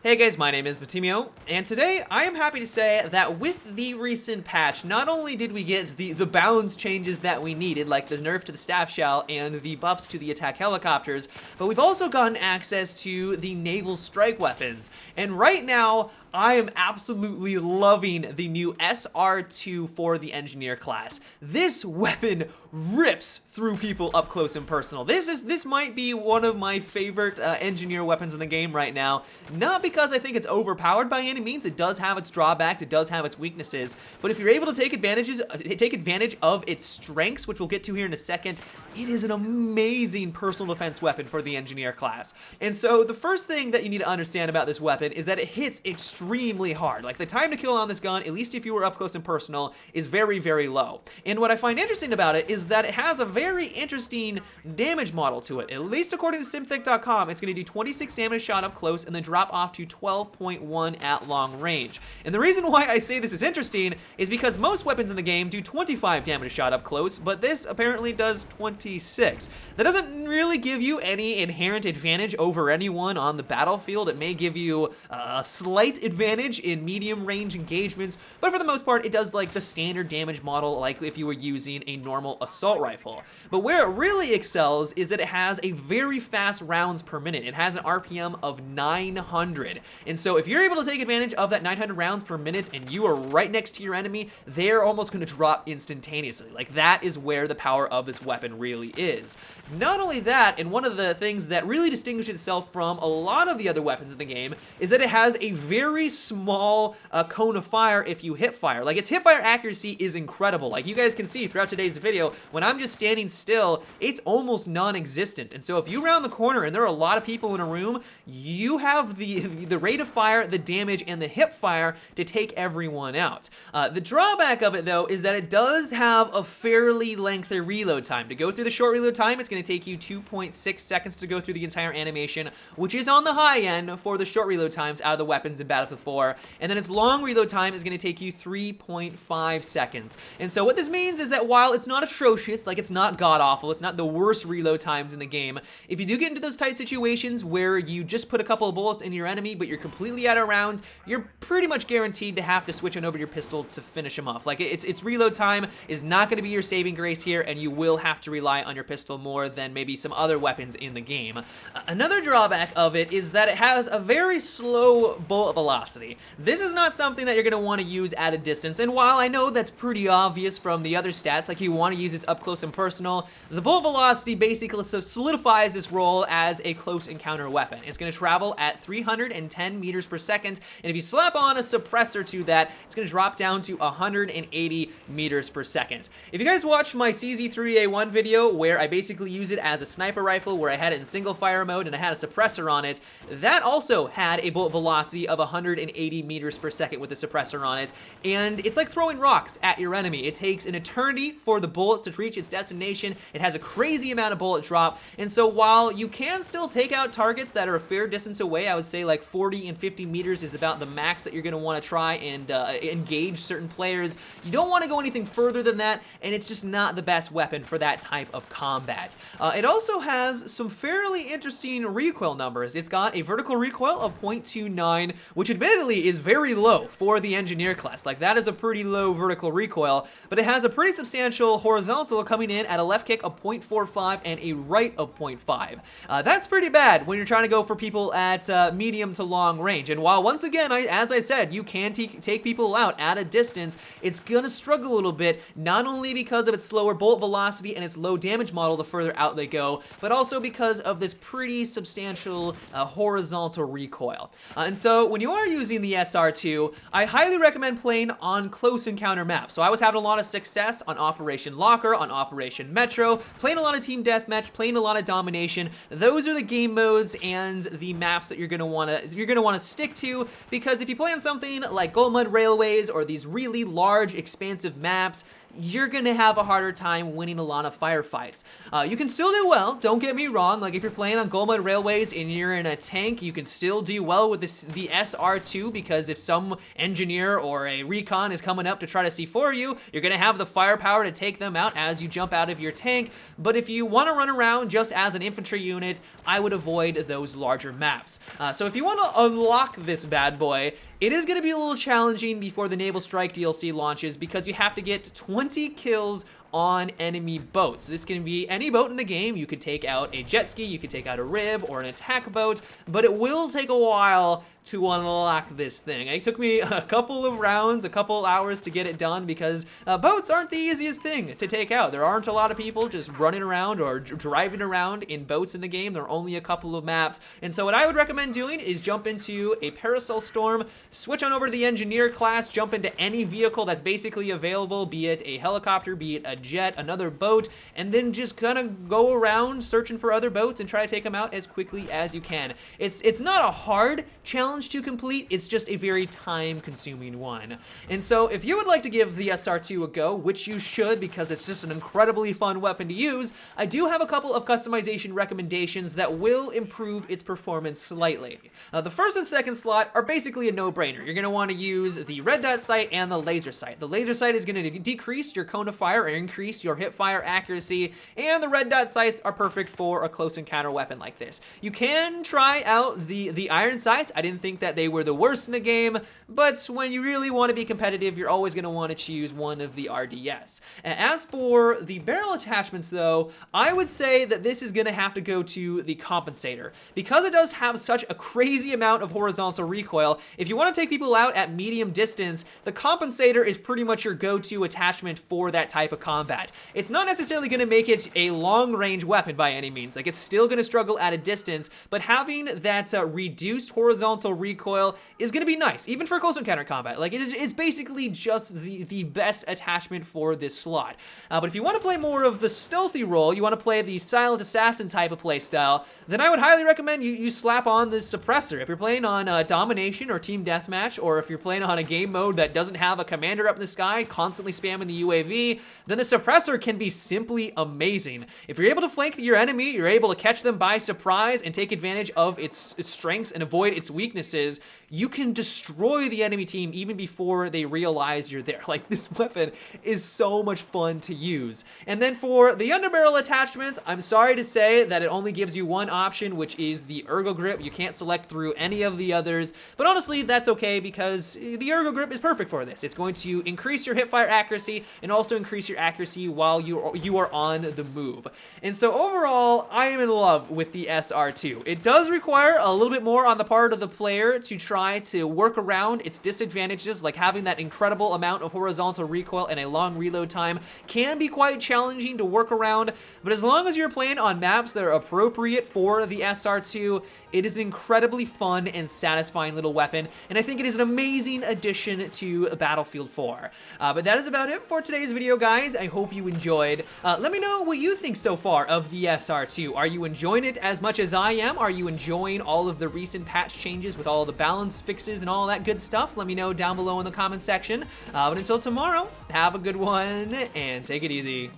Hey guys, my name is Batimio, and today I am happy to say that with the recent patch, not only did we get the balance changes that we needed, like the nerf to the staff shell and the buffs to the attack helicopters, but we've also gotten access to the Naval Strike weapons. And right now, I am absolutely loving the new SR-2 for the engineer class. This weapon rips through people up close and personal. This might be one of my favorite engineer weapons in the game right now. Not because I think it's overpowered by any means. It does have its drawbacks, it does have its weaknesses, but if you're able to take advantage of its strengths, which we'll get to here in a second, it is an amazing personal defense weapon for the engineer class. And so the first thing that you need to understand about this weapon is that it hits extremely hard. Like, the time to kill on this gun, at least if you were up close and personal, is very, very low. And what I find interesting about it is that it has a very interesting damage model to it. At least according to simthic.com, it's going to do 26 damage shot up close and then drop off to 12.1 at long range. And the reason why I say this is interesting is because most weapons in the game do 25 damage shot up close, but this apparently does 26. That doesn't really give you any inherent advantage over anyone on the battlefield. It may give you a slight advantage in medium range engagements, but for the most part, it does like the standard damage model, like if you were using a normal assault rifle. But where it really excels is that it has a very fast rounds per minute. It has an RPM of 900. And so if you're able to take advantage of that 900 rounds per minute and you are right next to your enemy, they're almost going to drop instantaneously. Like, that is where the power of this weapon really is. Not only that, and one of the things that really distinguishes itself from a lot of the other weapons in the game is that it has a very small cone of fire if you hip fire. Like, its hip fire accuracy is incredible. Like, you guys can see throughout today's video, when I'm just standing still, it's almost non-existent. And so if you round the corner and there are a lot of people in a room, you have the rate of fire, the damage, and the hip fire to take everyone out. The drawback of it, though, is that it does have a fairly lengthy reload time. To go through the short reload time, it's going to take you 2.6 seconds to go through the entire animation, which is on the high end for the short reload times out of the weapons in Battlefield 4. And then its long reload time is going to take you 3.5 seconds. And so what this means is that while it's not atrocious, like, it's not god-awful, it's not the worst reload times in the game, if you do get into those tight situations where you just put a couple of bullets in your enemy, but you're completely out of rounds, you're pretty much guaranteed to have to switch on over to your pistol to finish them off. Like, its reload time is not going to be your saving grace here, and you will have to rely on your pistol more than maybe some other weapons in the game. Another drawback of it is that it has a very slow bullet velocity. This is not something that you're going to want to use at a distance, and while I know that's pretty obvious from the other stats, like you want to use this up close and personal, the bullet velocity basically solidifies this role as a close encounter weapon. It's going to travel at 310 meters per second, and if you slap on a suppressor to that, it's going to drop down to 180 meters per second. If you guys watched my CZ3A1 video where I basically use it as a sniper rifle, where I had it in single fire mode and I had a suppressor on it, that also had a bullet velocity of 180 meters per second with a suppressor on it, and it's like throwing rocks at your enemy. It takes an eternity for the bullets to reach its destination. It has a crazy amount of bullet drop, and so while you can still take out targets that are a fair distance away, I would say like 40 and 50 meters is about the max that you're going to want to try and engage certain players. You don't want to go anything further than that, and it's just not the best weapon for that type of combat. It also has some fairly interesting recoil numbers. It's got a vertical recoil of 0.29, which admittedly is very low for the engineer class. Like, that is a pretty low vertical recoil, but it has a pretty substantial horizontal coming in at a left kick of 0.45 and a right of 0.5. That's pretty bad when you're trying to go for people at medium to long range. And while, once again, as I said, you can take people out at a distance, it's gonna struggle a little bit, not only because of its slower bullet velocity and its low damage model the further out they go, but also because of this pretty substantial horizontal recoil. And so when you are using the SR-2, I highly recommend playing on close encounter maps. So I was having a lot of success on Operation Locker, on Operation Metro, playing a lot of team deathmatch, playing a lot of domination. Those are the game modes and the maps that you're gonna wanna stick to, because if you play on something like Gold Mud Railways or these really large, expansive maps, you're gonna have a harder time winning a lot of firefights. You can still do well, don't get me wrong. Like if you're playing on Gold Mud Railways and you're in a tank, you can still do well with the SR-2, because if some engineer or a recon is coming up to try to C4 you, you're gonna have the firepower to take them out as you jump out of your tank. But if you want to run around just as an infantry unit, I would avoid those larger maps. So if you want to unlock this bad boy, it is going to be a little challenging before the Naval Strike DLC launches, because you have to get 20 kills on enemy boats. This can be any boat in the game. You could take out a jet ski, you could take out a rib or an attack boat, but it will take a while to unlock this thing. It took me a couple of rounds, a couple hours to get it done, because boats aren't the easiest thing to take out. There aren't a lot of people just running around or driving around in boats in the game. There are only a couple of maps. And so what I would recommend doing is jump into a Parasol Storm, switch on over to the Engineer class, jump into any vehicle that's basically available, be it a helicopter, be it a jet, another boat, and then just kind of go around searching for other boats and try to take them out as quickly as you can. It's not a hard challenge to complete, it's just a very time-consuming one. And so if you would like to give the SR-2 a go, which you should because it's just an incredibly fun weapon to use, I do have a couple of customization recommendations that will improve its performance slightly. The first and second slot are basically a no-brainer. You're going to want to use the red dot sight and the laser sight. The laser sight is going to decrease your cone of fire or increase your hip fire accuracy, and the red dot sights are perfect for a close encounter weapon like this. You can try out the iron sights. I didn't think that they were the worst in the game, but when you really want to be competitive, you're always going to want to choose one of the RDS. As for the barrel attachments though, I would say that this is going to have to go to the compensator. Because it does have such a crazy amount of horizontal recoil, if you want to take people out at medium distance, the compensator is pretty much your go-to attachment for that type of combat. It's not necessarily going to make it a long-range weapon by any means. Like, it's still going to struggle at a distance, but having that reduced horizontal recoil is going to be nice, even for close encounter combat. Like, it's basically just the best attachment for this slot. But if you want to play more of the stealthy role, you want to play the silent assassin type of play style, then I would highly recommend you slap on the suppressor. If you're playing on domination or team deathmatch, or if you're playing on a game mode that doesn't have a commander up in the sky constantly spamming the UAV, then the suppressor can be simply amazing. If you're able to flank your enemy, you're able to catch them by surprise and take advantage of its strengths and avoid its weaknesses, you can destroy the enemy team even before they realize you're there. Like, this weapon is so much fun to use. And then for the underbarrel attachments, I'm sorry to say that it only gives you one option, which is the ergo grip. You can't select through any of the others, but honestly, that's okay, because the ergo grip is perfect for this. It's going to increase your hipfire accuracy and also increase your accuracy while you are on the move. And so overall, I am in love with the SR-2. It does require a little bit more on the part of the player to try to work around its disadvantages, like having that incredible amount of horizontal recoil and a long reload time can be quite challenging to work around, but as long as you're playing on maps that are appropriate for the SR-2, it is an incredibly fun and satisfying little weapon, and I think it is an amazing addition to Battlefield 4. But that is about it for today's video, guys. I hope you enjoyed. Let me know what you think so far of the SR-2. Are you enjoying it as much as I am? Are you enjoying all of the recent patch changes with all the balance fixes and all that good stuff? Let me know down below in the comment section. But until tomorrow, have a good one and take it easy.